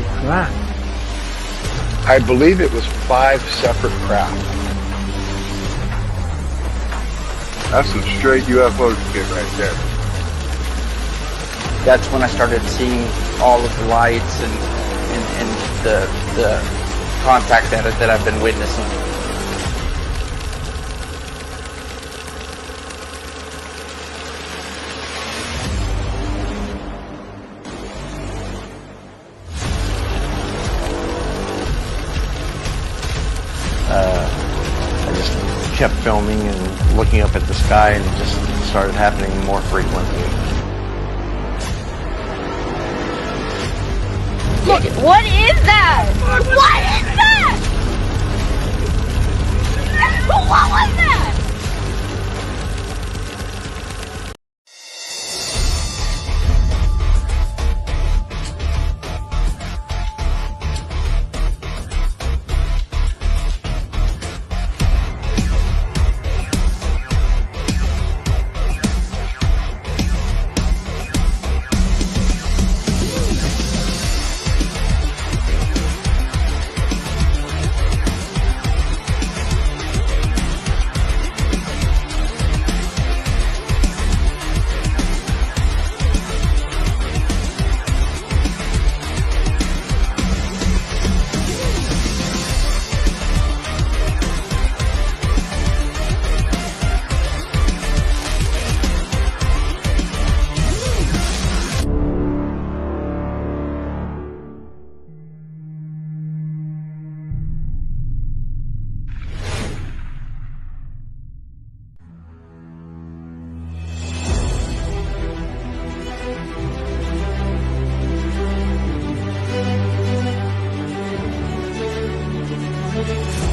craft? I believe it was 5 separate crafts. That's some straight UFO shit right there. That's when I started seeing all of the lights and the contact that I've been witnessing. I just kept filming and looking up at the sky, and it just started happening more frequently. Look, what is that? What is that? What was that?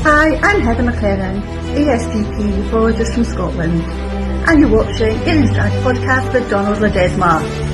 Hi, I'm Heather McLaren, ESPP Ufologist from Scotland, and you're watching Aliens Drive podcast with Donald Ledesma.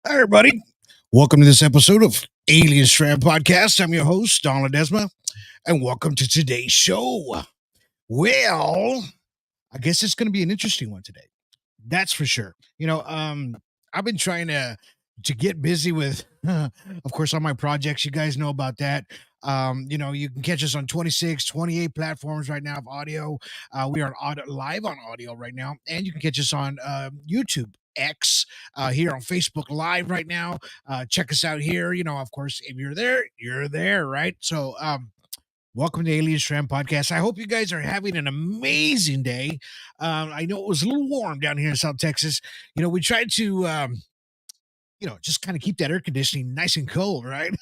Hi, everybody. Welcome to this episode of Alien Strand Podcast. I'm your host, Don Ledesma, and welcome to today's show. Well, I guess it's going to be an interesting one today. That's for sure. I've been trying to get busy with, of course, all my projects. You guys know about that. You can catch us on 26, 28 platforms right now of audio. We are live on audio right now, and you can catch us on YouTube. X here on Facebook Live right now. Check us out here. Of course, if you're there, right? So welcome to Alien Strand Podcast. I hope you guys are having an amazing day. I know it was a little warm down here in South Texas. We tried to just kind of keep that air conditioning nice and cold, right?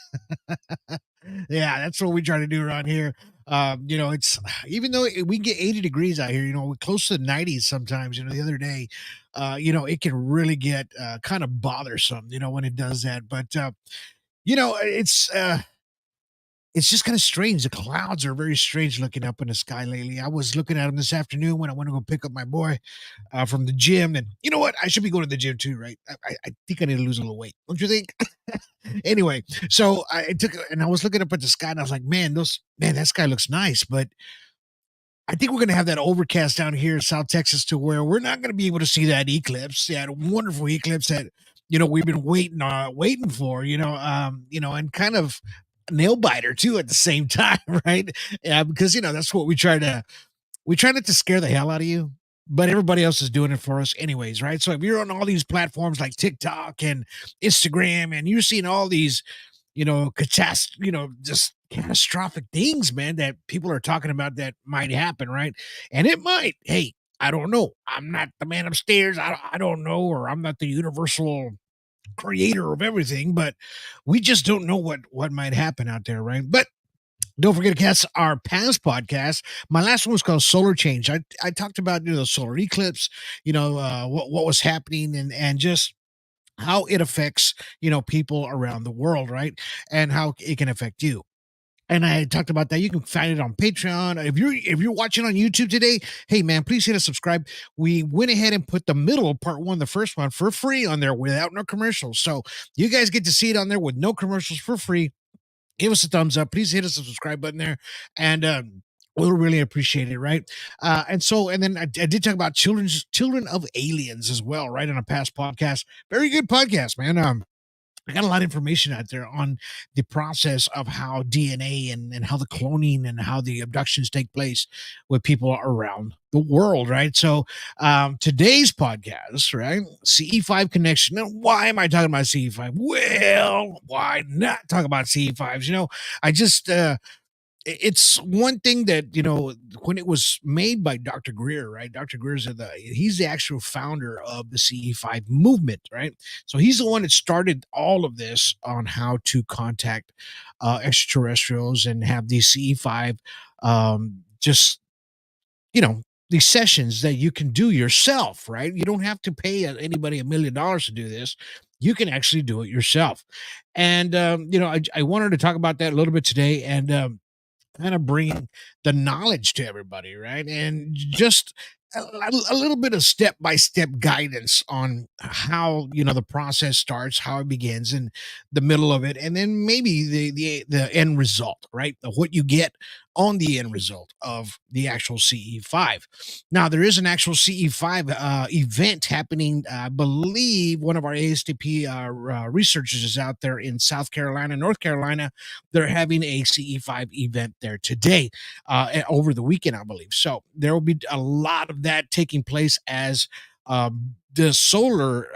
Yeah, that's what we try to do around here. It's even though we get 80 degrees out here, we're close to the 90s sometimes. The other day, it can really get kind of bothersome, when it does that. But it's just kind of strange. The clouds are very strange looking up in the sky lately. I was looking at them this afternoon when I went to go pick up my boy from the gym. And you know what? I should be going to the gym too, right? I think I need to lose a little weight. Don't you think? Anyway, so I took and I was looking up at the sky and I was like, man, that sky looks nice. But I think we're going to have that overcast down here in South Texas to where we're not going to be able to see that eclipse, that wonderful eclipse that, we've been waiting for, and kind of nail biter too at the same time, right? Yeah, because that's what we try not to scare the hell out of you, but everybody else is doing it for us anyways, right? So if you're on all these platforms like TikTok and Instagram and you're seeing all these, just catastrophic things, man, that people are talking about that might happen, right? And it might. Hey, I don't know. I'm not the man upstairs. I don't know, or I'm not the universal creator of everything, but we just don't know what might happen out there, right? But Don't forget to catch our past podcast. My last one was called Solar Change. I talked about the solar eclipse, what was happening and just how it affects people around the world, right? And how it can affect you. And I talked about that. You can find it on Patreon. If you're watching on YouTube today, hey man, please hit a subscribe. We went ahead and put the middle part one, the first one, for free on there without no commercials. So you guys get to see it on there with no commercials for free. Give us a thumbs up. Please hit the subscribe button there, and we'll really appreciate it, right? And then I did talk about children of aliens as well, right? On a past podcast, very good podcast, man. I got a lot of information out there on the process of how DNA and how the cloning and how the abductions take place with people around the world, right? So today's podcast, right? CE5 connection. Now, why am I talking about CE5? Well, why not talk about CE5s? I just it's one thing that when it was made by Dr. Greer, right? Dr. Greer's he's the actual founder of the CE5 movement, right? So he's the one that started all of this on how to contact extraterrestrials and have these CE5 just these sessions that you can do yourself, right? You don't have to pay anybody $1 million to do this. You can actually do it yourself. And I wanted to talk about that a little bit today, and kind of bringing the knowledge to everybody, right? And just a little bit of step by step guidance on how the process starts, how it begins, and the middle of it, and then maybe the end result, right? Of what you get on the end result of the actual CE5. Now there is an actual CE5 event happening. I believe one of our ASTP researchers is out there in South Carolina, North Carolina. They're having a CE5 event there today, over the weekend, I believe. So there will be a lot of that taking place as the solar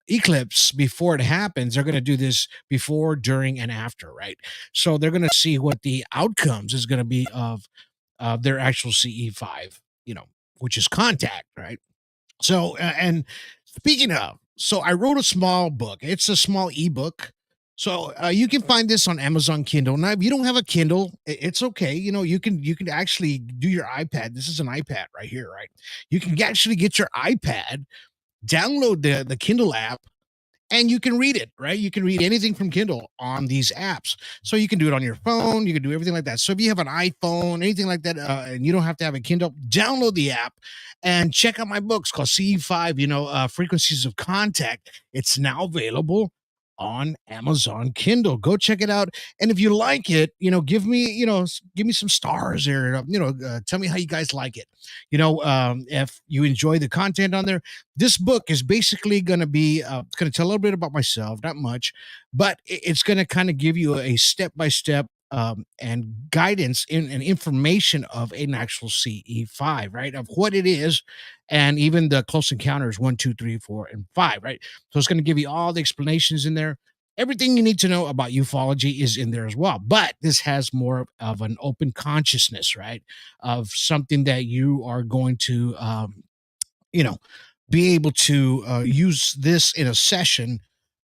eclipse, before it happens. They're going to do this before, during, and after, right? So they're going to see what the outcomes is going to be of their actual CE5, which is contact, right? So, and speaking of, so I wrote a small book. It's a small ebook. So you can find this on Amazon Kindle. Now, if you don't have a Kindle, it's okay. You can actually do your iPad. This is an iPad right here, right? You can actually get your iPad, download the Kindle app, and you can read it, right? You can read anything from Kindle on these apps. So you can do it on your phone. You can do everything like that. So if you have an iPhone, anything like that, and you don't have to have a Kindle, download the app and check out my books called CE5, Frequencies of Contact. It's now available on Amazon Kindle. Go check it out. And if you like it, give me some stars there. Tell me how you guys like it. If you enjoy the content on there. This book is basically going to be it's going to tell a little bit about myself, not much, but it's going to kind of give you a step by step and guidance and information of an actual CE5, right? Of what it is, and even the close encounters 1, 2, 3, 4, and 5, right? So it's going to give you all the explanations in there. Everything you need to know about ufology is in there as well. But this has more of an open consciousness, right? Of something that you are going to, be able to use this in a session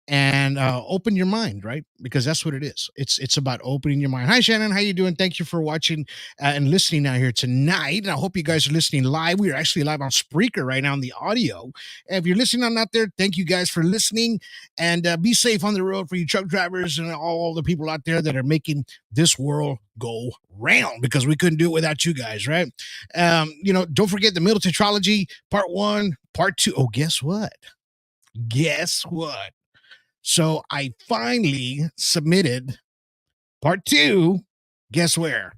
and open your mind, right? Because that's what it is. It's about opening your mind. Hi Shannon, how you doing? Thank you for watching and listening out here tonight. And I hope you guys are listening live. We are actually live on Spreaker right now on the audio. And if you're listening on out there, thank you guys for listening, and be safe on the road for you truck drivers and all the people out there that are making this world go round, because we couldn't do it without you guys, right? Don't forget the middle tetralogy, part 1, part 2. Oh, guess what? So I finally submitted part 2. Guess where?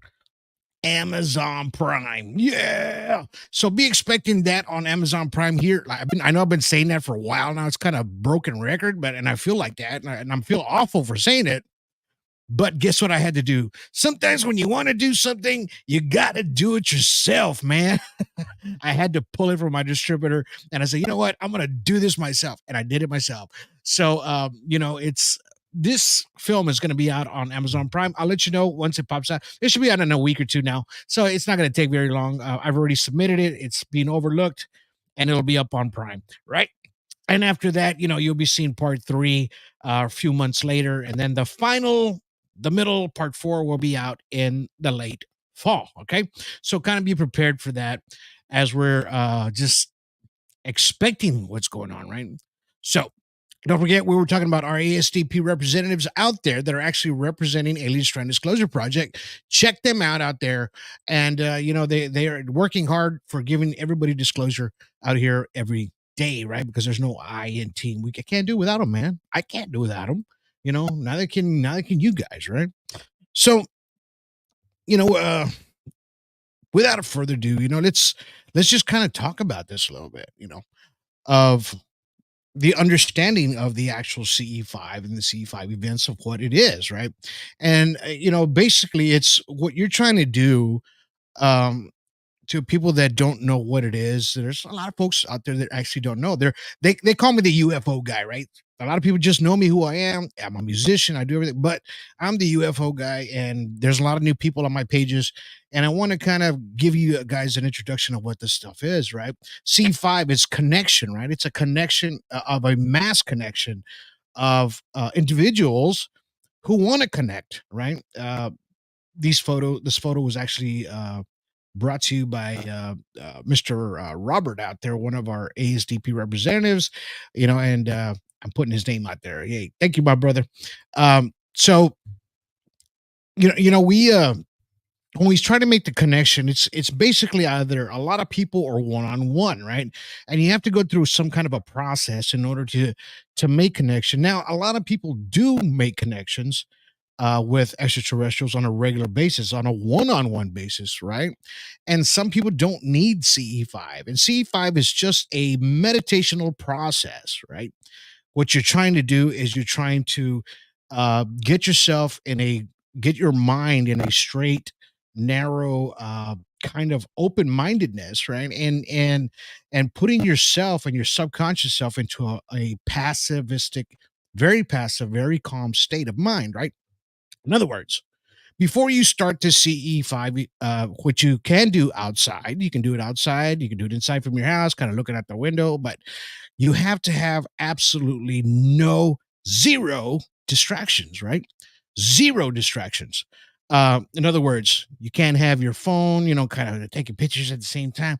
Amazon Prime. Yeah. So be expecting that on Amazon Prime here. I know I've been saying that for a while now. It's kind of broken record, and I feel like that, and I feel awful for saying it. But guess what I had to do? Sometimes when you want to do something, you got to do it yourself, man. I had to pull it from my distributor, and I said, you know what? I'm going to do this myself. And I did it myself. So, this film is going to be out on Amazon Prime. I'll let you know once it pops out. It should be out in a week or two now. So it's not going to take very long. I've already submitted it. It's being overlooked, and it'll be up on Prime, right? And after that, you'll be seeing part 3 a few months later. And then the final The middle part 4 will be out in the late fall. Okay, so kind of be prepared for that as we're just expecting what's going on, right? So don't forget, we were talking about our ASDP representatives out there that are actually representing Alien Strand Disclosure Project. Check them out there, and they are working hard for giving everybody disclosure out here every day, right? Because there's no I in team. I can't do without them, man. I can't do without them. Neither can you guys, right? So you know, without further ado, let's just kind of talk about this a little bit. Of the understanding of the actual CE5 and the CE5 events of what it is, right? And basically, it's what you're trying to do. To people that don't know what it is, there's a lot of folks out there that actually don't know. They call me the UFO guy, right? A lot of people just know me who I am. I'm a musician. I do everything, but I'm the UFO guy, and there's a lot of new people on my pages, and I want to kind of give you guys an introduction of what this stuff is, right? C5 is connection, right? It's a connection of a mass connection of individuals who want to connect, right? This photo was actually brought to you by Mr. Robert out there, one of our ASDP representatives, and I'm putting his name out there. Hey, thank you, my brother. So, we when we try to make the connection, it's basically either a lot of people or one-on-one, right? And you have to go through some kind of a process in order to make connection. Now, a lot of people do make connections with extraterrestrials on a regular basis, on a one-on-one basis, right? And some people don't need CE5, and CE5 is just a meditational process, right? What you're trying to do is you're trying to get yourself get your mind in a straight, narrow, kind of open-mindedness, right? And putting yourself and your subconscious self into a passivistic, very passive, very calm state of mind, right? In other words, before you start to CE5, what you can do outside, you can do it outside, you can do it inside from your house, kind of looking out the window, but you have to have absolutely zero distractions, right? Zero distractions. In other words, you can't have your phone, kind of taking pictures at the same time.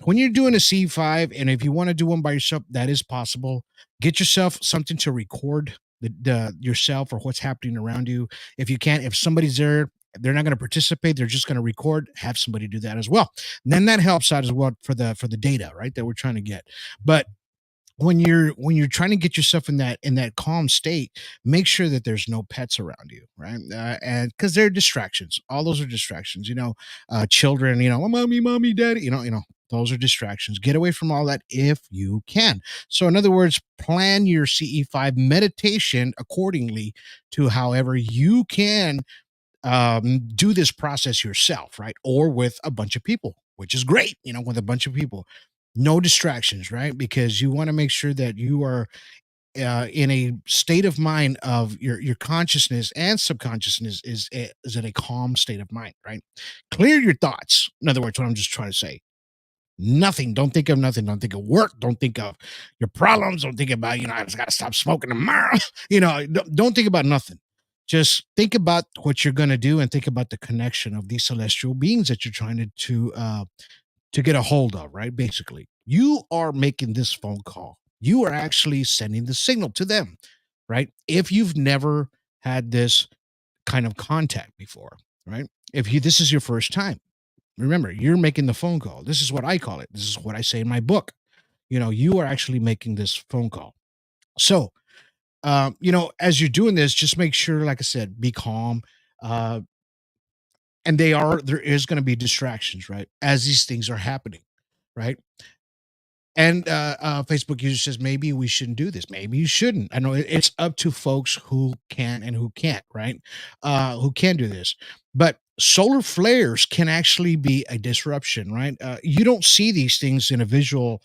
When you're doing a C5, and if you want to do one by yourself, that is possible. Get yourself something to record the yourself or what's happening around you. If you can't, if somebody's there, they're not going to participate, they're just going to record, have somebody do that as well. And then that helps out as well for the data, right? That we're trying to get. But when you're trying to get yourself in that calm state, make sure that there's no pets around you, right? And because they're distractions, all those are distractions. Children, oh, mommy, daddy, those are distractions. Get away from all that if you can. So, in other words, plan your CE5 meditation accordingly to however you can do this process yourself, right? Or with a bunch of people, which is great, with a bunch of people. No distractions, right? Because you want to make sure that you are in a state of mind of your consciousness and subconsciousness is in a calm state of mind, right? Clear your thoughts. In other words, what I'm just trying to say. Nothing. Don't think of nothing. Don't think of work. Don't think of your problems. Don't think about, I just got to stop smoking tomorrow. Don't think about nothing. Just think about what you're going to do and think about the connection of these celestial beings that you're trying to get a hold of, right? Basically, you are making this phone call. You are actually sending the signal to them, right? If you've never had this kind of contact before, right? This is your first time, remember, you're making the phone call. This is what I call it. This is what I say in my book. You are actually making this phone call. So, as you're doing this, just make sure, like I said, be calm. And there is going to be distractions, right? As these things are happening, right? And Facebook user says, maybe we shouldn't do this. Maybe you shouldn't. I know it's up to folks who can and who can't, right? Who can do this. But solar flares can actually be a disruption, right? You don't see these things in a visual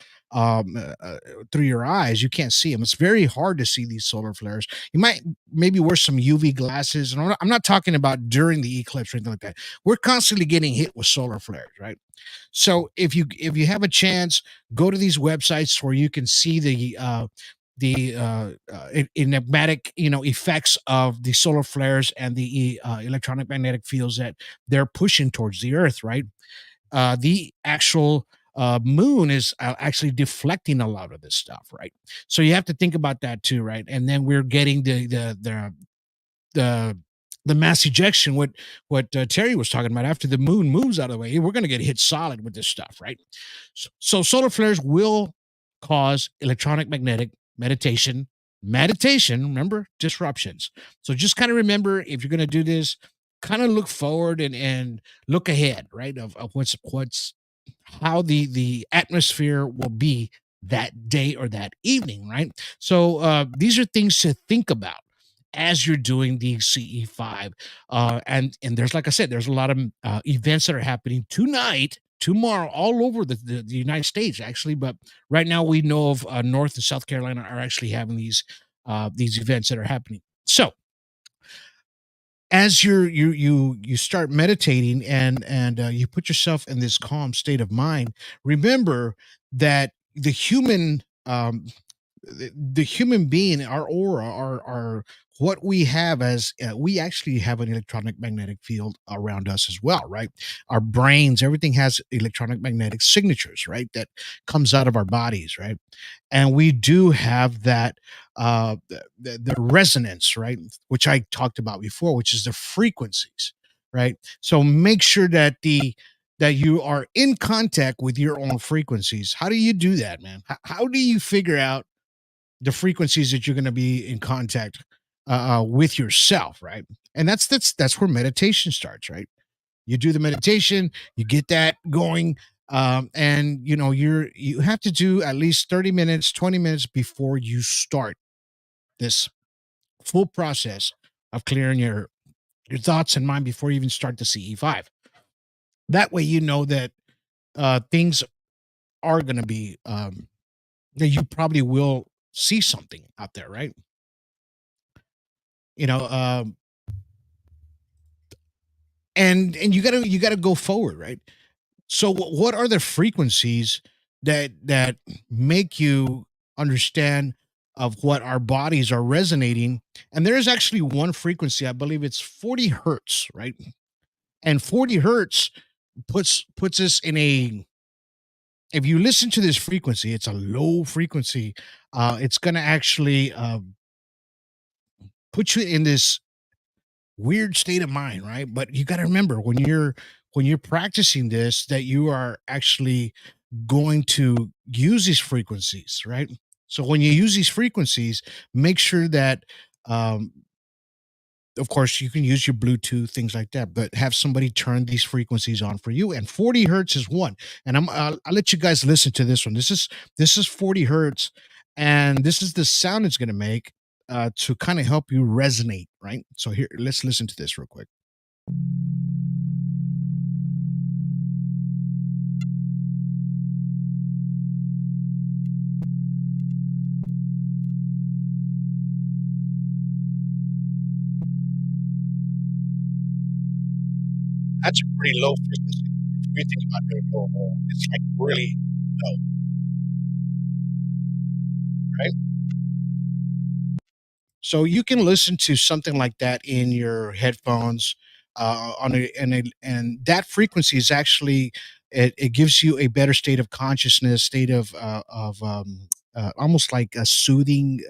through your eyes. You can't see them. It's very hard to see these solar flares. You might maybe wear some UV glasses. And I'm not talking about during the eclipse or anything like that. We're constantly getting hit with solar flares, right? So if you have a chance, go to these websites where you can see enigmatic, effects of the solar flares and the electronic magnetic fields that they're pushing towards the Earth, right? The actual moon is actually deflecting a lot of this stuff, right? So you have to think about that too, right? And then we're getting the the mass ejection, what Terry was talking about. After the moon moves out of the way, we're going to get hit solid with this stuff, right? So solar flares will cause electronic magnetic meditation. Remember, disruptions. So just kind of remember, if you're going to do this, kind of look forward and look ahead, right? Of what's how the atmosphere will be that day or that evening, right? So these are things to think about as you're doing the CE5. And there's, like I said, there's a lot of events that are happening tonight, tomorrow, all over the United States, actually. But right now, we know of North and South Carolina are actually having these events that are happening. So as you start meditating and you put yourself in this calm state of mind, remember that the human being, our aura, our what we have as we actually have an electronic magnetic field around us as well, right? Our brains, everything has electronic magnetic signatures, right? That comes out of our bodies, right? And we do have that the resonance, right? Which I talked about before, which is the frequencies, right? So make sure that you are in contact with your own frequencies. How do you do that, man? How do you figure out the frequencies that you're going to be in contact with yourself, right? And that's where meditation starts, right? You do the meditation, you get that going, and you have to do at least 30 minutes, 20 minutes before you start this full process of clearing your thoughts and mind before you even start the CE5. That way, you know that things are going to be that you probably will see something out there, right? you know um and you gotta go forward, right? So what are the frequencies that make you understand of what our bodies are resonating? And there is actually one frequency, I believe it's 40 hertz, right? And 40 hertz puts us in a, if you listen to this frequency, it's a low frequency. It's gonna actually put you in this weird state of mind, right? But you got to remember, when you're practicing this, that you are actually going to use these frequencies, right? So when you use these frequencies, make sure that um of course you can use your Bluetooth, things like that, but have somebody turn these frequencies on for you. And 40 hertz is one. And I'll let you guys listen to this one. This is 40 hertz, and this is the sound it's going to make to kind of help you resonate, right? So here, let's listen to this real quick. That's a pretty low frequency. If you think about it, it's like really low, right? So you can listen to something like that in your headphones, and that frequency is actually, it gives you a better state of consciousness, state of almost like a soothing.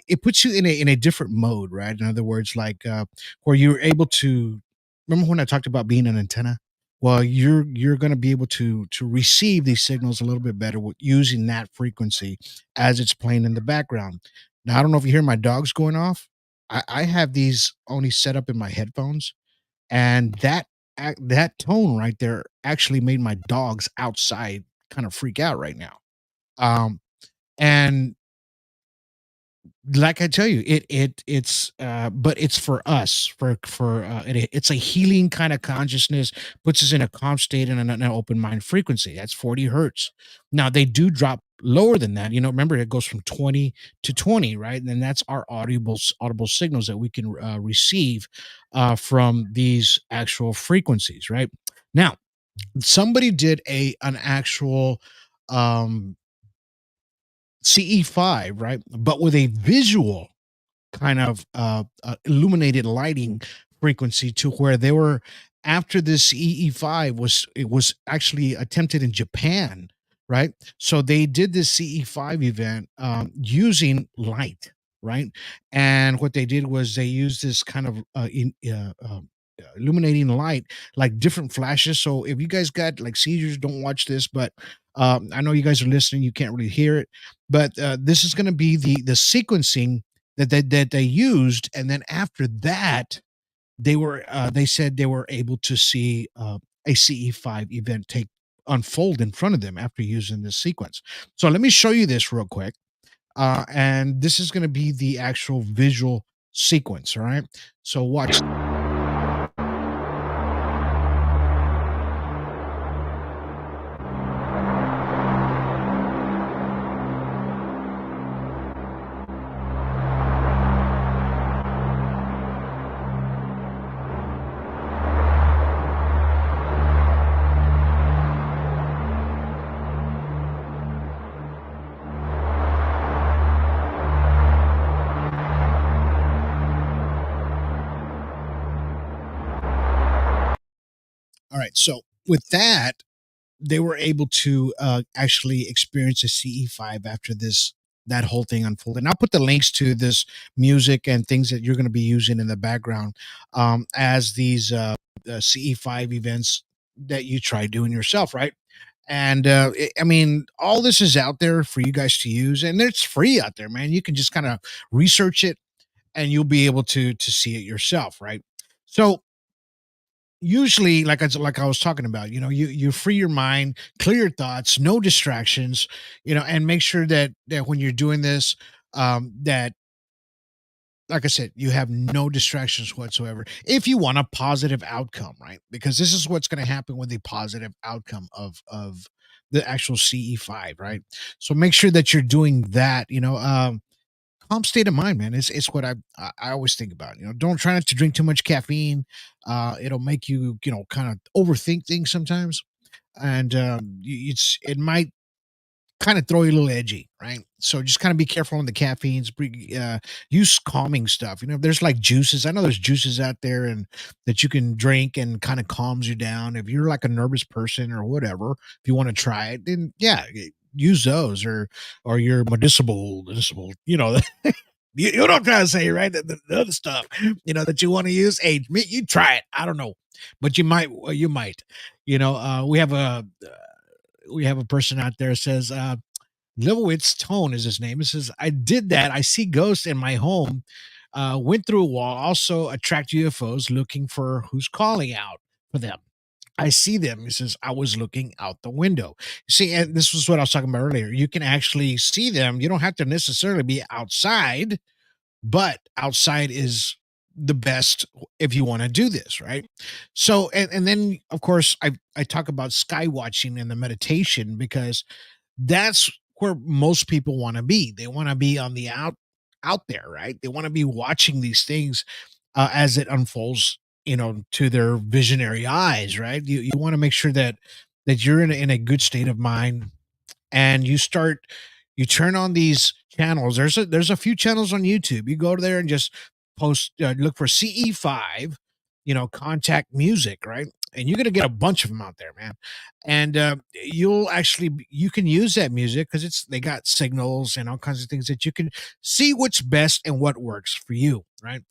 It puts you in a different mode, right? In other words, like where you're able to, remember when I talked about being an antenna? Well, you're going to be able to receive these signals a little bit better with using that frequency as it's playing in the background. Now, I don't know if you hear my dogs going off. I have these only set up in my headphones, and that tone right there actually made my dogs outside kind of freak out right now. Um, and like I tell you, it's but it's for us, it's a healing kind of consciousness, puts us in a calm state and an open mind frequency. That's 40 hertz. Now they do drop lower than that. Remember, it goes from 20 to 20, right? And then that's our audible signals that we can receive from these actual frequencies, right? Now, somebody did an actual um CE5, right? But with a visual kind of illuminated lighting frequency to where they were after this CE5 was actually attempted in Japan, right? So they did this CE5 event using light, right? And what they did was they used this kind of illuminating light, like different flashes. So if you guys got like seizures, don't watch this, but I know you guys are listening, you can't really hear it, but this is going to be the sequencing that they used, and then after that they said they were able to see a CE5 event take unfold in front of them after using this sequence. So let me show you this real quick, and this is going to be the actual visual sequence. All right, so watch. All right, so with that they were able to actually experience a CE5 after this that whole thing unfolded. And I'll put the links to this music and things that you're going to be using in the background as these CE5 events that you try doing yourself, right? And I mean, all this is out there for you guys to use, and it's free out there, man. You can just kind of research it, and you'll be able to see it yourself, right? So usually like I was talking about, you free your mind, clear your thoughts, no distractions, and make sure that when you're doing this, that like I said, you have no distractions whatsoever if you want a positive outcome, right? Because this is what's going to happen with the positive outcome of the actual CE5, right? So make sure that you're doing that, calm state of mind, man. It's what I always think about. Don't try not to drink too much caffeine. It'll make you kind of overthink things sometimes, and it might kind of throw you a little edgy, right? So just kind of be careful on the caffeines. Use calming stuff. There's like juices. I know there's juices out there and that you can drink and kind of calms you down. If you're like a nervous person or whatever, if you want to try it, then yeah, use those or your medicinal. You know what I'm trying to say, right? The other stuff, that you want to use. Hey, you try it. I don't know, but you might. You might. We have a person out there says Lilowitz Tone is his name. It says, I did that. I see ghosts in my home. Went through a wall. Also attract UFOs looking for who's calling out for them. I see them. He says, I was looking out the window. See, and this was what I was talking about earlier. You can actually see them. You don't have to necessarily be outside, but outside is the best if you want to do this, right? So, and then of course I talk about sky watching and the meditation because that's where most people want to be. They want to be on the out there, right? They want to be watching these things as it unfolds, to their visionary eyes, right? You want to make sure that you're in a good state of mind, and you turn on these channels. There's a few channels on YouTube. You go there and just look for CE5, contact music, right? And you're gonna get a bunch of them out there, man. And you can use that music because they got signals and all kinds of things that you can see what's best and what works for you, right?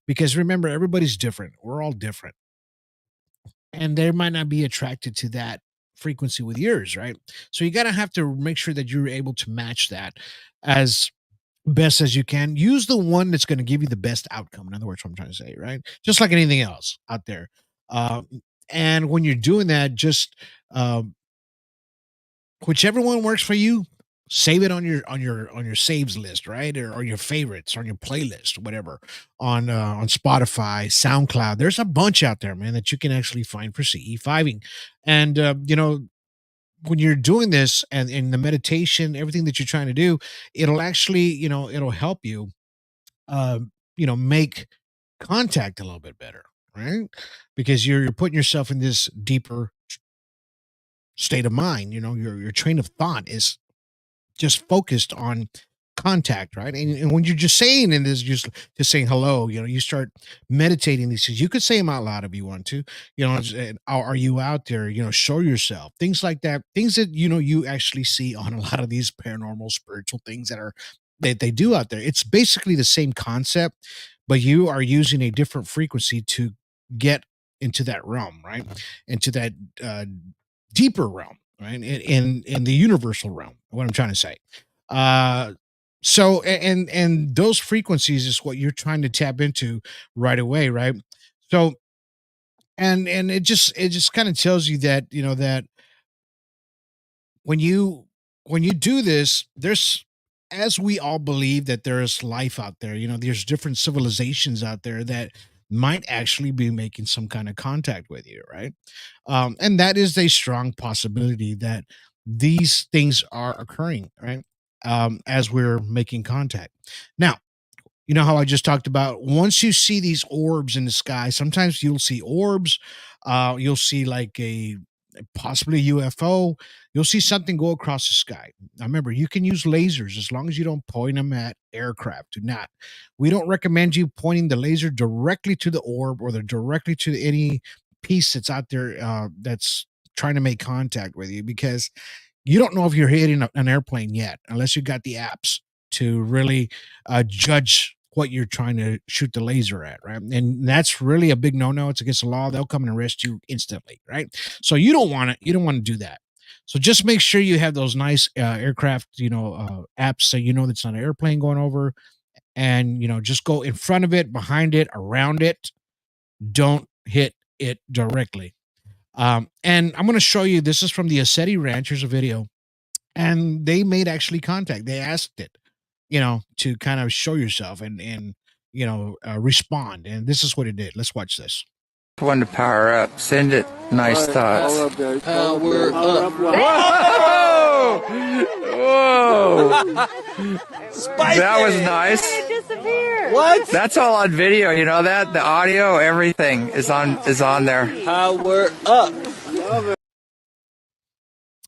Because remember, everybody's different. We're all different, and they might not be attracted to that frequency with yours, right? So you gotta have to make sure that you're able to match that as best as you can. Use the one that's going to give you the best outcome. In other words, what I'm trying to say, right? Just like anything else out there. Uh, and when you're doing that, just uh, whichever one works for you, save it on your saves list, right? Or your favorites, on your playlist, whatever, on Spotify, SoundCloud. There's a bunch out there, man, that you can actually find for CE5ing. And when you're doing this and in the meditation, everything that you're trying to do, it'll actually, it'll help you, make contact a little bit better, right? Because you're putting yourself in this deeper state of mind. Your train of thought is just focused on contact, right? And when you're just saying it is just saying hello, you start meditating these things. You could say them out loud if you want to, are you out there? Show yourself, things like that, things that you actually see on a lot of these paranormal spiritual things that they do out there. It's basically the same concept, but you are using a different frequency to get into that realm, right? Into that deeper realm, right? In the universal realm. What I'm trying to say. Uh, and those frequencies is what you're trying to tap into right away, right? So and it just kind of tells you that that when you do this, there's, as we all believe that there is life out there, there's different civilizations out there that might actually be making some kind of contact with you, right? And that is a strong possibility that these things are occurring, right? As we're making contact. Now, you know how I just talked about, once you see these orbs in the sky, sometimes you'll see orbs, you'll see like a possibly a UFO, you'll see something go across the sky. Now remember, you can use lasers as long as you don't point them at aircraft. Do not. We don't recommend you pointing the laser directly to the orb or directly to any piece that's out there that's trying to make contact with you, because you don't know if you're hitting an airplane yet unless you got the apps to really judge what you're trying to shoot the laser at, right? And that's really a big no-no. It's against the law. They'll come and arrest you instantly, right? So you don't want it. You don't want to do that. So just make sure you have those nice aircraft, apps, so that's not an airplane going over, and just go in front of it, behind it, around it. Don't hit it directly. And I'm going to show you. This is from the Ascetti Ranch. Here's a video, and they made actually contact. They asked it, to kind of show yourself and respond. And this is what it did. Let's watch this. One to power up. Send it. Nice thoughts. Power up. Whoa! Whoa! That was nice. It disappeared. What? That's all on video. You know that? The audio, everything is on there. Power up.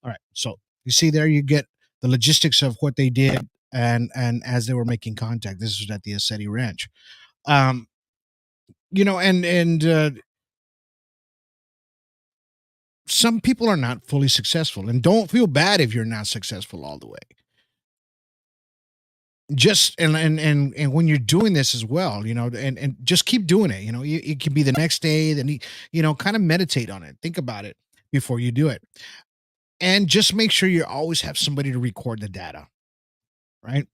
All right. So you see there, you get the logistics of what they did, and as they were making contact. This was at the Ascetti Ranch. And some people are not fully successful, and don't feel bad if you're not successful all the way. Just and when you're doing this as well, and just keep doing it. It can be the next day, then kind of meditate on it, think about it before you do it, and just make sure you always have somebody to record the data, right?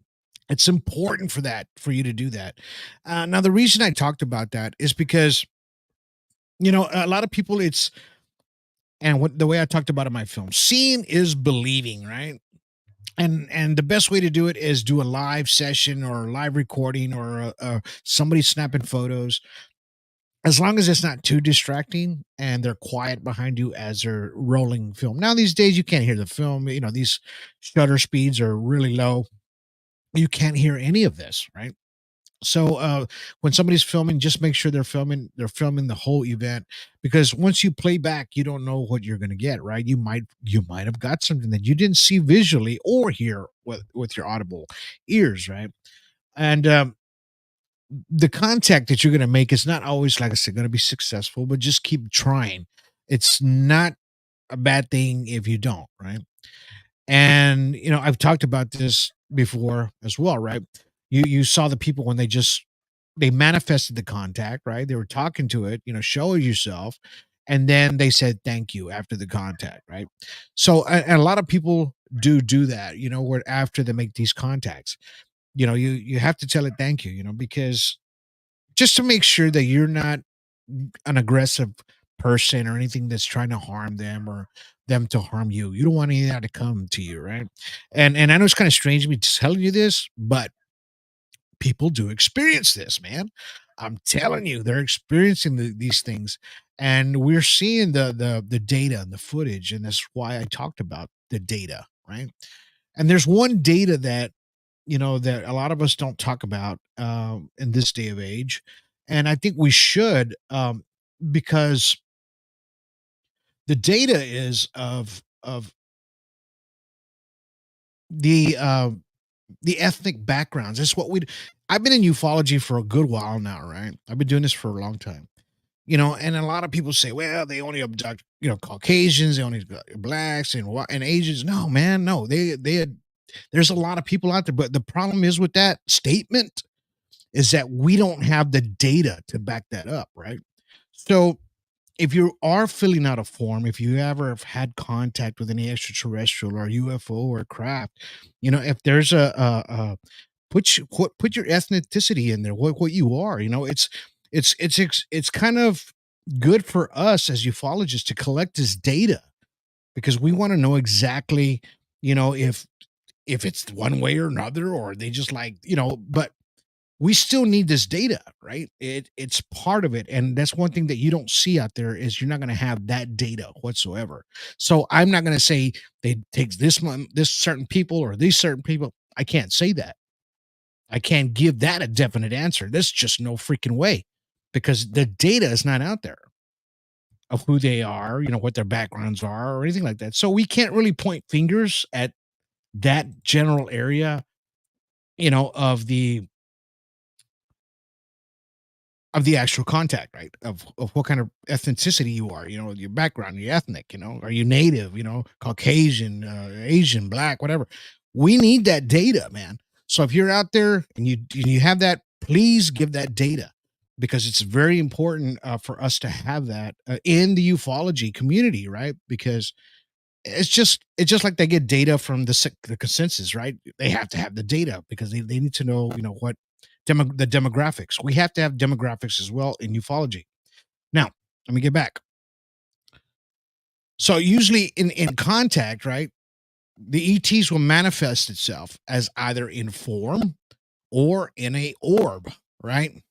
It's important for you to do that. Now, the reason I talked about that is because a lot of people, the way I talked about in my film, seeing is believing, right? And the best way to do it is do a live session or a live recording, or somebody snapping photos, as long as it's not too distracting and they're quiet behind you as they're rolling film. Now, these days you can't hear the film. These shutter speeds are really low. You can't hear any of this, right? So when somebody's filming, just make sure they're filming the whole event, because once you play back, you don't know what you're going to get, right? You might have got something that you didn't see visually or hear with your audible ears, right? And the contact that you're going to make is not always, like I said, going to be successful, but just keep trying. It's not a bad thing if you don't, right? And I've talked about this before as well, right? You saw the people when they manifested the contact, right? They were talking to it, show yourself, and then they said thank you after the contact, right? So and a lot of people do that, where after they make these contacts, you have to tell it thank you, because just to make sure that you're not an aggressive person or anything that's trying to harm them or them to harm you. You don't want any of that to come to you, right? And I know it's kind of strange me telling you this, but people do experience this, man. I'm telling you, they're experiencing these things, and we're seeing the data and the footage, and that's why I talked about the data, right? And there's one data that that a lot of us don't talk about in this day of age, and I think we should, because the data is of the ethnic backgrounds. That's what we. I've been in ufology for a good while now, right? I've been doing this for a long time. And a lot of people say, well, they only abduct, Caucasians, they only abduct blacks and Asians. No, man, no, there's a lot of people out there, but the problem is with that statement is that we don't have the data to back that up, right? So if you are filling out a form, if you ever have had contact with any extraterrestrial or UFO or craft, if there's put your ethnicity in there, what you are, it's kind of good for us as ufologists to collect this data because we want to know exactly, if it's one way or another, or they just but we still need this data, right? It's part of it. And that's one thing that you don't see out there is you're not going to have that data whatsoever. So I'm not going to say they takes this certain people or these certain people. I can't say that. I can't give that a definite answer. There's just no freaking way because the data is not out there of who they are, what their backgrounds are or anything like that. So we can't really point fingers at that general area, of the actual contact, right? Of what kind of ethnicity you are, your background, your ethnic, are you native, Caucasian, Asian, black, whatever. We need that data, man. So if you're out there and you have that, please give that data because it's very important for us to have that in the ufology community, right? Because it's just like they get data from the consensus, right? They have to have the data because they need to know, what the demographics. We have to have demographics as well in ufology. Now, let me get back. So usually in contact, right, the ETs will manifest itself as either in form or in a orb, right?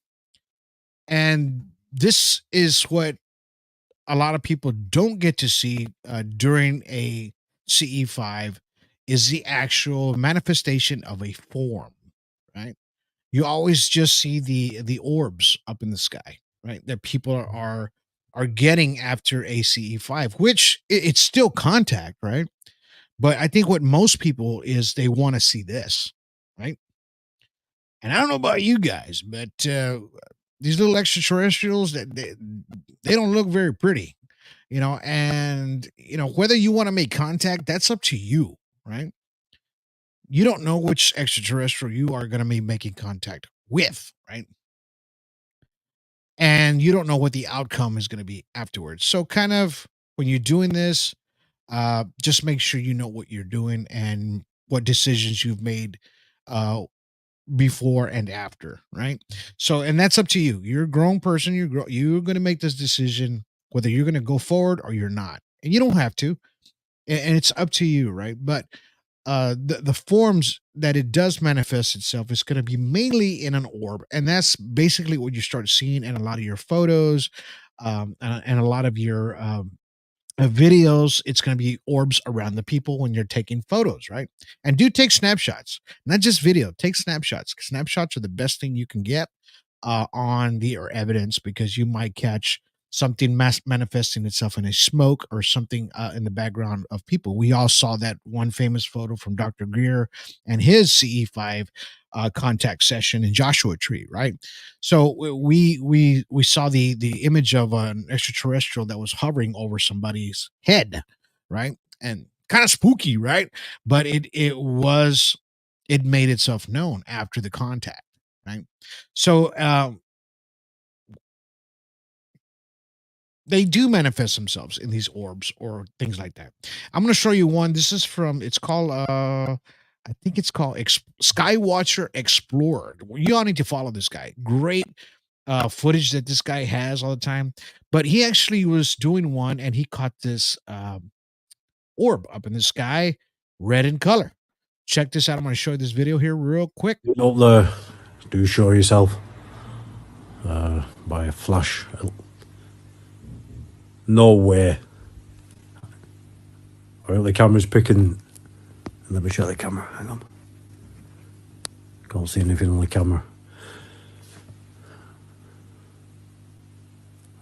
And this is what a lot of people don't get to see during a CE5 is the actual manifestation of a form, right? You always just see the orbs up in the sky, right? That people are getting after a CE5, which it's still contact, right? But I think what most people is they want to see this, right? And I don't know about you guys, but these little extraterrestrials that they don't look very pretty, and whether you want to make contact, that's up to you, right? You don't know which extraterrestrial you are going to be making contact with, right? And you don't know what the outcome is going to be afterwards. So kind of when you're doing this, just make sure you know what you're doing and what decisions you've made uh, before and after, right? So, and that's up to you. You're a grown person. You're going to make this decision whether you're going to go forward or you're not, and you don't have to, and it's up to you, right? But the forms that it does manifest itself is going to be mainly in an orb, and that's basically what you start seeing in a lot of your photos, and a lot of your videos. It's going to be orbs around the people when you're taking photos, right? And do take snapshots, not just video. Take snapshots. Snapshots are the best thing you can get on the or evidence because you might catch something manifesting itself in a smoke or something in the background of people. We all saw that one famous photo from Dr. Greer and his CE5 contact session in Joshua Tree, right? So we saw the image of an extraterrestrial that was hovering over somebody's head, right? And kind of spooky, right? But it made itself known after the contact, right? So they do manifest themselves in these orbs or things like that. I'm going to show you one. This is from, it's called, I think it's called Skywatcher Explorer. You all need to follow this guy. Great footage that this guy has all the time. But he actually was doing one and he caught this orb up in the sky, red in color. Check this out. I'm going to show you this video here real quick. Up there, do show yourself by a flash. No way. Alright, the camera's picking. Let me shut the camera. Hang on. Can't see anything on the camera.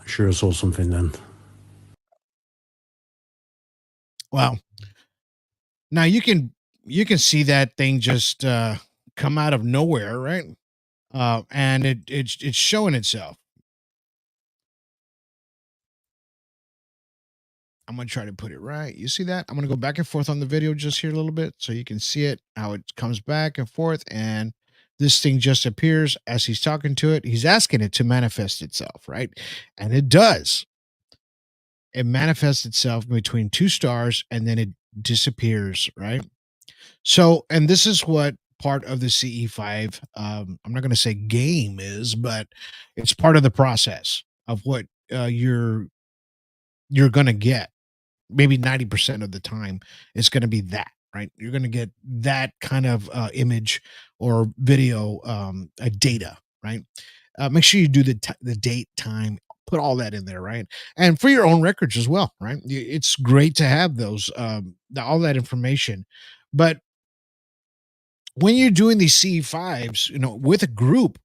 I sure saw something then. Wow. Now you can you can see that thing just come out of nowhere, right? And it's showing itself. I'm gonna try to put it right. You see that? I'm gonna go back and forth on the video just here a little bit so you can see it, how it comes back and forth, and this thing just appears as he's talking to it. He's asking it to manifest itself, right? And it does. It manifests itself between two stars and then it disappears, right? So, and this is what part of the CE5, I'm not going to say game is, but it's part of the process of what you're going to get. Maybe 90% of the time, it's going to be that, right? You're going to get that kind of image or video data, right? Make sure you do the date, time, put all that in there, right? And for your own records as well, right? It's great to have those all that information, but when you're doing these C5s, with a group,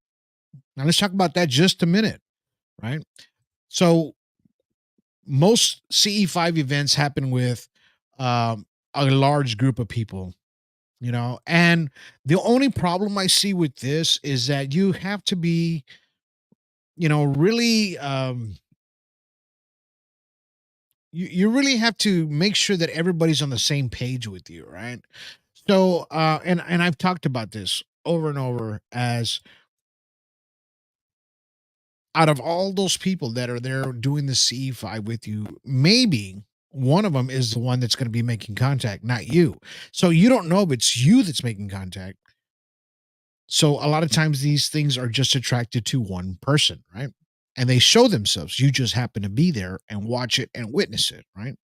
now let's talk about that just a minute, right? So most CE5 events happen with a large group of people, and the only problem I see with this is that you have to be, really, you really have to make sure that everybody's on the same page with you, right? So, and I've talked about this over and over as out of all those people that are there doing the CE5 with you, maybe one of them is the one that's going to be making contact, not you. So you don't know if it's you that's making contact. So a lot of times these things are just attracted to one person, right? And they show themselves. You just happen to be there and watch it and witness it, right?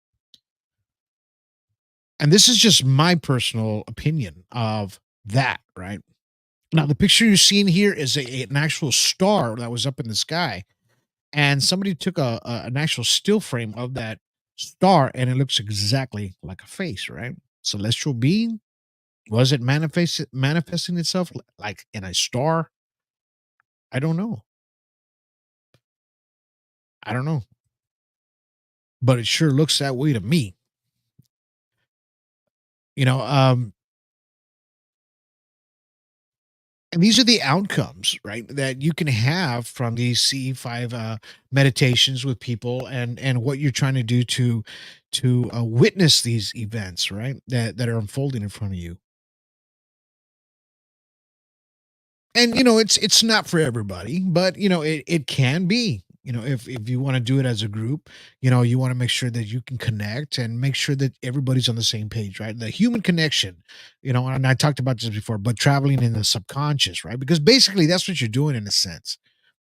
And this is just my personal opinion of that, right? Now, the picture you're seeing here is an actual star that was up in the sky, and somebody took an actual still frame of that star, and it looks exactly like a face, right? Celestial being. Was it manifesting itself like in a star? I don't know. I don't know, but it sure looks that way to me. You know, um, and these are the outcomes, right, that you can have from these CE5 meditations with people, and what you're trying to do to witness these events, right, that are unfolding in front of you. And it's not for everybody, but it can be. If you want to do it as a group, you want to make sure that you can connect and make sure that everybody's on the same page, right? The human connection, and I talked about this before, but traveling in the subconscious, right? Because basically that's what you're doing in a sense.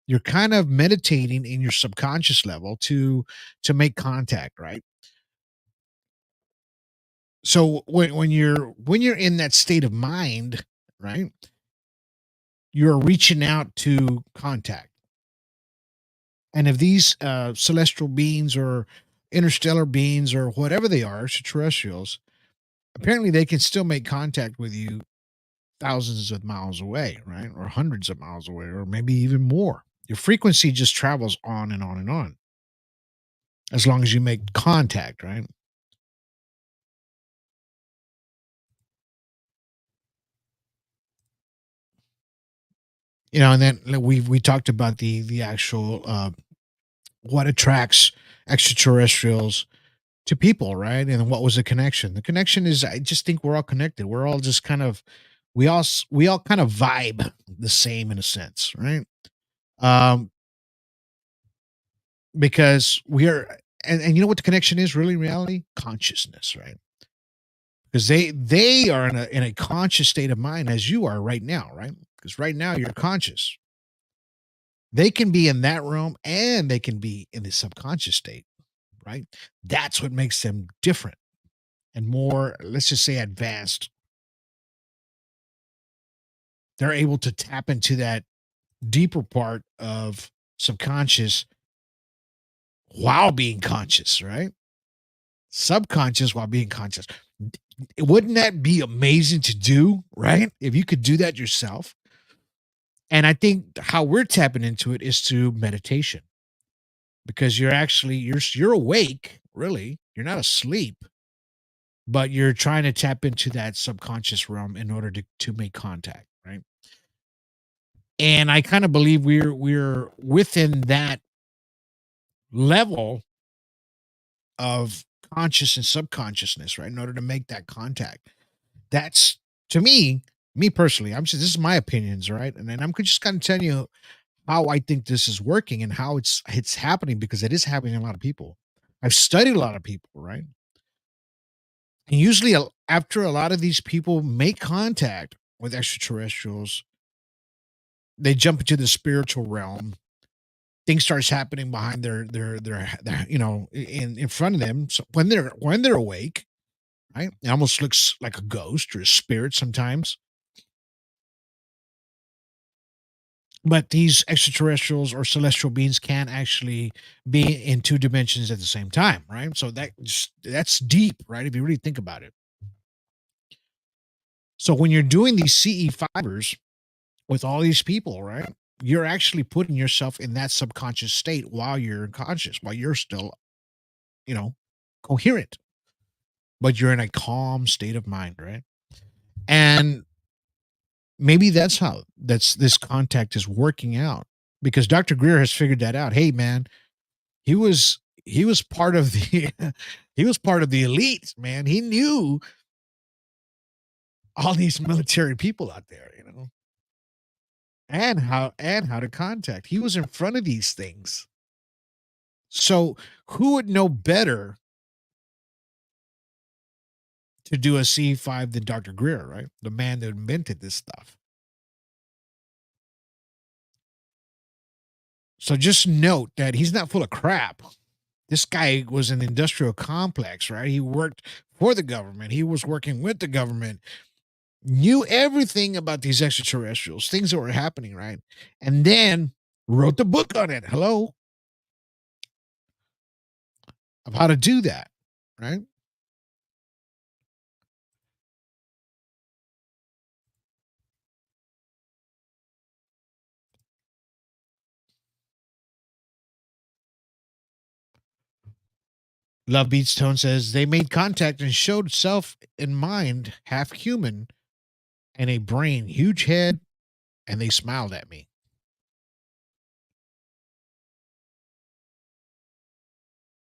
You're kind of meditating in your subconscious level to make contact, right? So when you're in that state of mind, right, you're reaching out to contact. And if these celestial beings or interstellar beings or whatever they are, extraterrestrials, apparently they can still make contact with you thousands of miles away, right? Or hundreds of miles away, or maybe even more. Your frequency just travels on and on and on as long as you make contact, right? And then we talked about the actual what attracts extraterrestrials to people, right? And what was the connection? The connection is, I just think we're all connected. We're all just kind of, we all kind of vibe the same in a sense, right? Um, because we are, and you know what the connection is really in reality? Consciousness, right? Because they are in a conscious state of mind as you are right now, right? Because right now you're conscious. They can be in that realm and they can be in the subconscious state, right? That's what makes them different and more, let's just say, advanced. They're able to tap into that deeper part of subconscious while being conscious, right? Subconscious while being conscious. Wouldn't that be amazing to do, right? If you could do that yourself. And I think how we're tapping into it is through meditation, because you're awake, really. You're not asleep. but you're trying to tap into that subconscious realm in order to make contact, right? And I kind of believe we're within that level of conscious and subconsciousness, right? In order to make that contact. That's, to me personally, I'm just, this is my opinions, right? And then I'm just kind of telling you how I think this is working and how it's happening, because it is happening to a lot of people. I've studied a lot of people, right? And usually after a lot of these people make contact with extraterrestrials, they jump into the spiritual realm. Things starts happening behind their in front of them. So when they're awake, right? It almost looks like a ghost or a spirit sometimes. But these extraterrestrials or celestial beings can actually be in two dimensions at the same time, right? So that's deep, right? If you really think about it. So when you're doing these CE5ers with all these people, right? You're actually putting yourself in that subconscious state while you're conscious, while you're still, you know, coherent, but you're in a calm state of mind, right? And maybe that's how this contact is working out, because Dr. Greer has figured that out. Hey, man, he was part of the he was part of the elite, man. He knew all these military people out there, and how to contact. He was in front of these things. So who would know better to do a C5 than Dr. Greer, right? The man that invented this stuff. So just note that he's not full of crap. This guy was an industrial complex, right? He worked for the government. He was working with the government, knew everything about these extraterrestrials, things that were happening, right? And then wrote the book on it. Hello? Of how to do that, right? Love Beats Tone says they made contact and showed self in mind, half human, and a brain, huge head, and they smiled at me.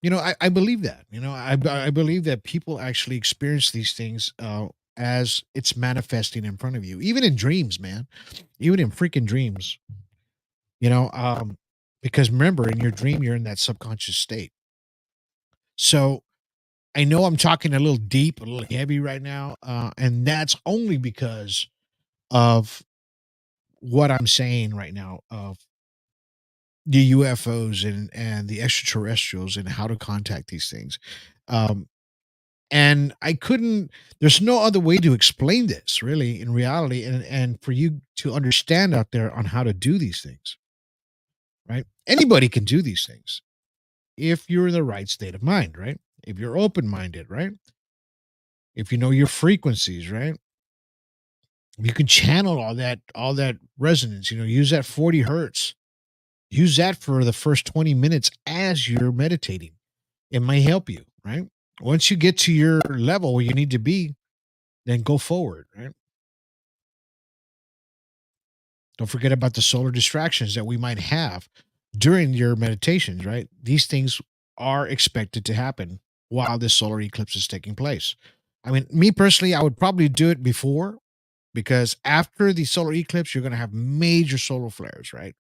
I believe that. I believe that people actually experience these things as it's manifesting in front of you, even in dreams, man, even in freaking dreams. You know, um, because remember, in your dream, you're in that subconscious state. So I know I'm talking a little deep, a little heavy right now, and that's only because of what I'm saying right now of the UFOs and the extraterrestrials and how to contact these things. Um, and I couldn't. There's no other way to explain this, really, in reality, and for you to understand out there on how to do these things. Right? Anybody can do these things if you're in the right state of mind, right? If you're open minded, right? If you know your frequencies, right? You can channel all that resonance, use that 40 hertz. Use that for the first 20 minutes as you're meditating. It may help you, right? Once you get to your level where you need to be, then go forward, right? Don't forget about the solar distractions that we might have during your meditations, right? These things are expected to happen while this solar eclipse is taking place. I mean, me personally, I would probably do it before, because after the solar eclipse, you're going to have major solar flares, right?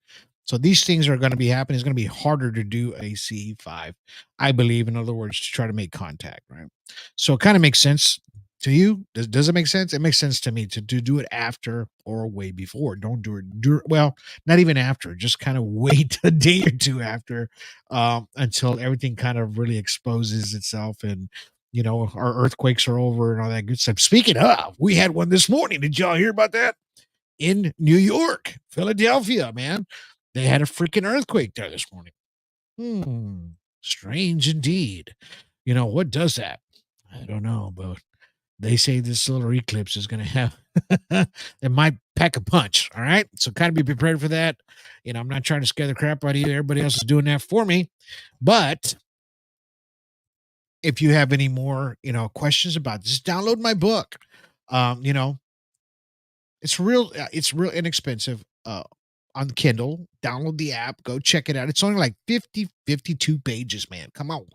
So these things are going to be happening. It's going to be harder to do a CE5, I believe, in other words, to try to make contact, right? So it kind of makes sense to you. Does it make sense? It makes sense to me to do it after or way before. Don't do it well, not even after. Just kind of wait a day or two after, until everything kind of really exposes itself, and our earthquakes are over and all that good stuff. Speaking of, we had one this morning. Did y'all hear about that? In New York, Philadelphia, man. They had a freaking earthquake there this morning. Strange indeed. What does that? I don't know, but they say this solar eclipse is going to have, it might pack a punch. All right. So kind of be prepared for that. I'm not trying to scare the crap out of you. Everybody else is doing that for me. But if you have any more, questions about this, download my book. You know, it's real inexpensive. On Kindle, download the app, go check it out. It's only like 52 pages, man. Come on.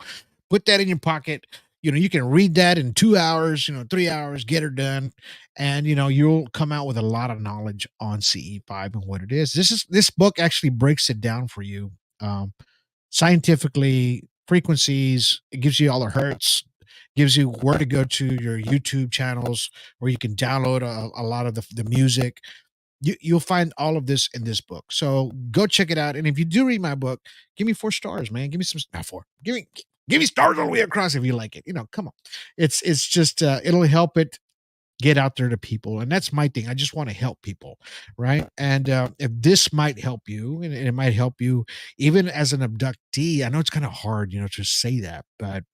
Put that in your pocket. You can read that in 2 hours, 3 hours, get her done. And you'll come out with a lot of knowledge on CE5 and what it is. This book actually breaks it down for you. Scientifically, frequencies, it gives you all the hertz, gives you where to go to your YouTube channels where you can download a lot of the music. You'll find all of this in this book. So go check it out. And if you do read my book, give me 4 stars, man. Give me some, not four. Give me stars all the way across if you like it. Come on. It's just it'll help it get out there to people. And that's my thing. I just want to help people, right? And if this might help you, and it might help you even as an abductee. I know it's kind of hard, to say that, but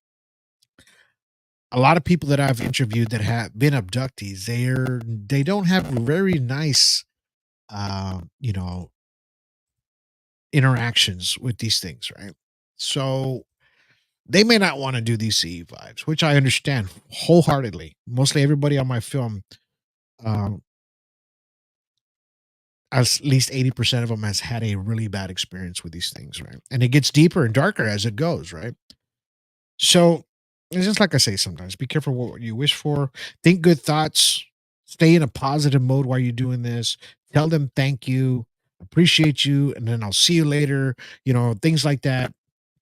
a lot of people that I've interviewed that have been abductees, they don't have very nice you know, interactions with these things, right? So they may not want to do these CE5s, which I understand wholeheartedly. Mostly everybody on my film, um, at least 80% of them has had a really bad experience with these things, right? And it gets deeper and darker as it goes, right? So it's just like I say sometimes, be careful what you wish for. Think good thoughts. Stay in a positive mode while you're doing this. Tell them thank you, appreciate you, and then I'll see you later. Things like that.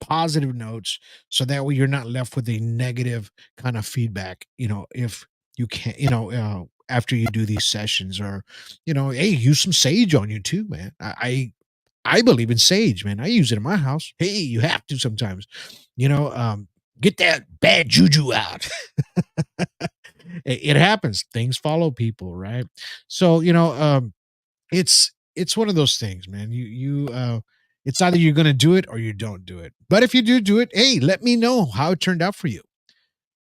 Positive notes, so that way you're not left with a negative kind of feedback. If you can't, after you do these sessions, or hey, use some sage on you too, man. I believe in sage, man. I use it in my house. Hey, you have to sometimes, get that bad juju out. It happens. Things follow people, right? So, it's one of those things, man. It's either you're going to do it or you don't do it. But if you do it, hey, let me know how it turned out for you.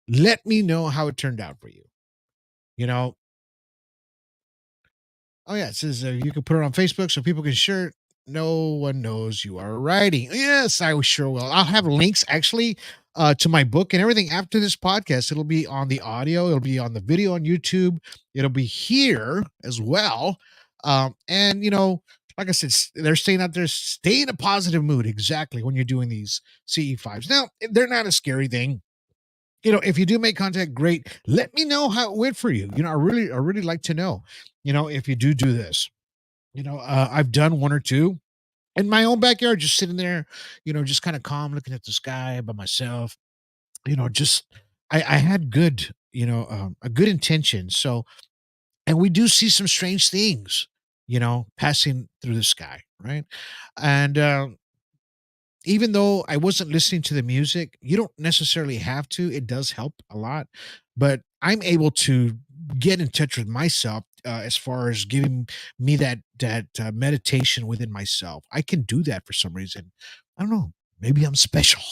Let me know how it turned out for you. You know, Oh yeah, it says you can put it on Facebook so people can share it. No one knows you are writing. Yes, I sure will. I'll have links actually to my book and everything after this podcast. It'll be on the audio. It'll be on the video on YouTube. It'll be here as well. And like I said, they're staying out there. Stay in a positive mood. Exactly when you're doing these CE5s. Now they're not a scary thing. If you do make contact, great. Let me know how it went for you. I really like to know. If you do this. I've done one or two in my own backyard, just sitting there, just kind of calm, looking at the sky by myself. Just I had good, a good intention. So, and we do see some strange things, passing through the sky, right? And even though I wasn't listening to the music, you don't necessarily have to. It does help a lot, but I'm able to get in touch with myself as far as giving me that meditation within myself. I can do that for some reason. I don't know. Maybe I'm special.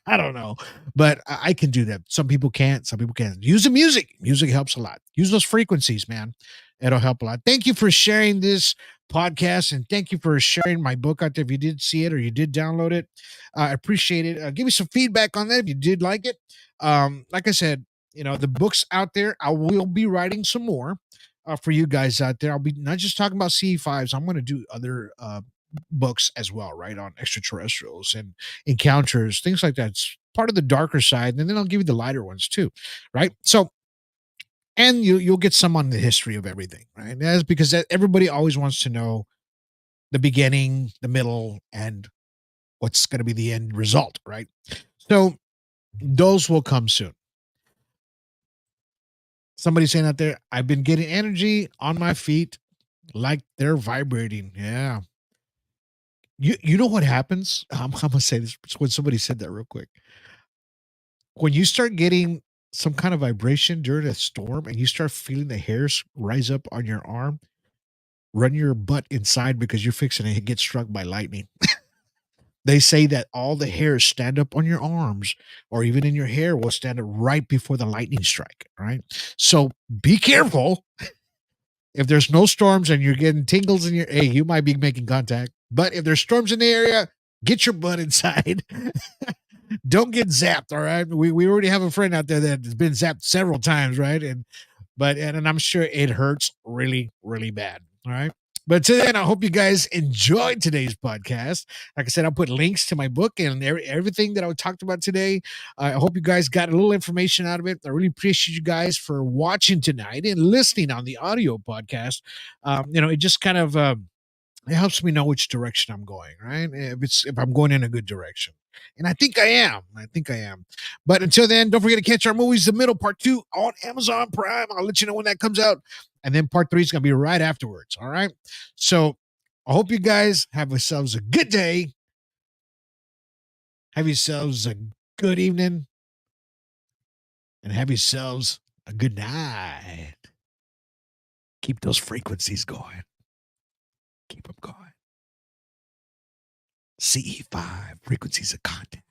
I don't know, but I can do that. Some people can't. Some people can't. Use the music. Music helps a lot. Use those frequencies, man. It'll help a lot. Thank you for sharing this podcast, and thank you for sharing my book out there. If you did see it or you did download it, I appreciate it. Give me some feedback on that if you did like it. Like I said, the book's out there. I will be writing some more for you guys out there. I'll be not just talking about CE5s. I'm going to do other books as well, right, on extraterrestrials and encounters, things like that. It's part of the darker side, and then I'll give you the lighter ones too, right? So, and you'll get some on the history of everything, right? That's because everybody always wants to know the beginning, the middle, and what's going to be the end result, right? So those will come soon. Somebody saying out there, I've been getting energy on my feet like they're vibrating. Yeah. You know what happens? I'm going to say this when somebody said that real quick. When you start getting some kind of vibration during a storm and you start feeling the hairs rise up on your arm, run your butt inside because you're fixing to get struck by lightning. They say that all the hairs stand up on your arms or even in your hair will stand up right before the lightning strike, right? So be careful. If there's no storms and you're getting tingles in your, hey, you might be making contact. But if there's storms in the area, get your butt inside. Don't get zapped, all right? We already have a friend out there that has been zapped several times, right? And I'm sure it hurts really, really bad. All right. But to then, I hope you guys enjoyed today's podcast. Like I said, I'll put links to my book and everything that I talked about today. I hope you guys got a little information out of it. I really appreciate you guys for watching tonight and listening on the audio podcast. It just kind of it helps me know which direction I'm going, right? If I'm going in a good direction. And I think I am. But until then, don't forget to catch our movies, The Middle Part 2 on Amazon Prime. I'll let you know when that comes out. And then Part 3 is going to be right afterwards. All right. So I hope you guys have yourselves a good day. Have yourselves a good evening. And have yourselves a good night. Keep those frequencies going. Keep them going. CE5, frequencies of content.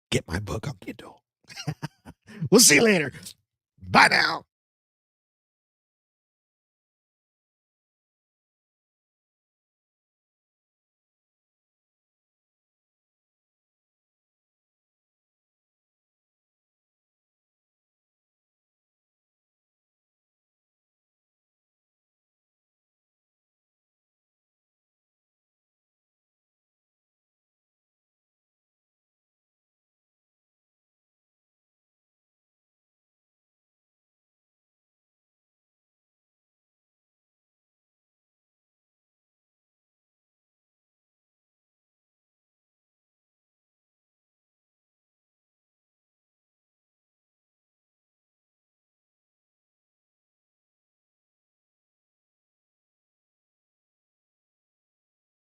Get my book on Kindle. We'll see you later. Bye now.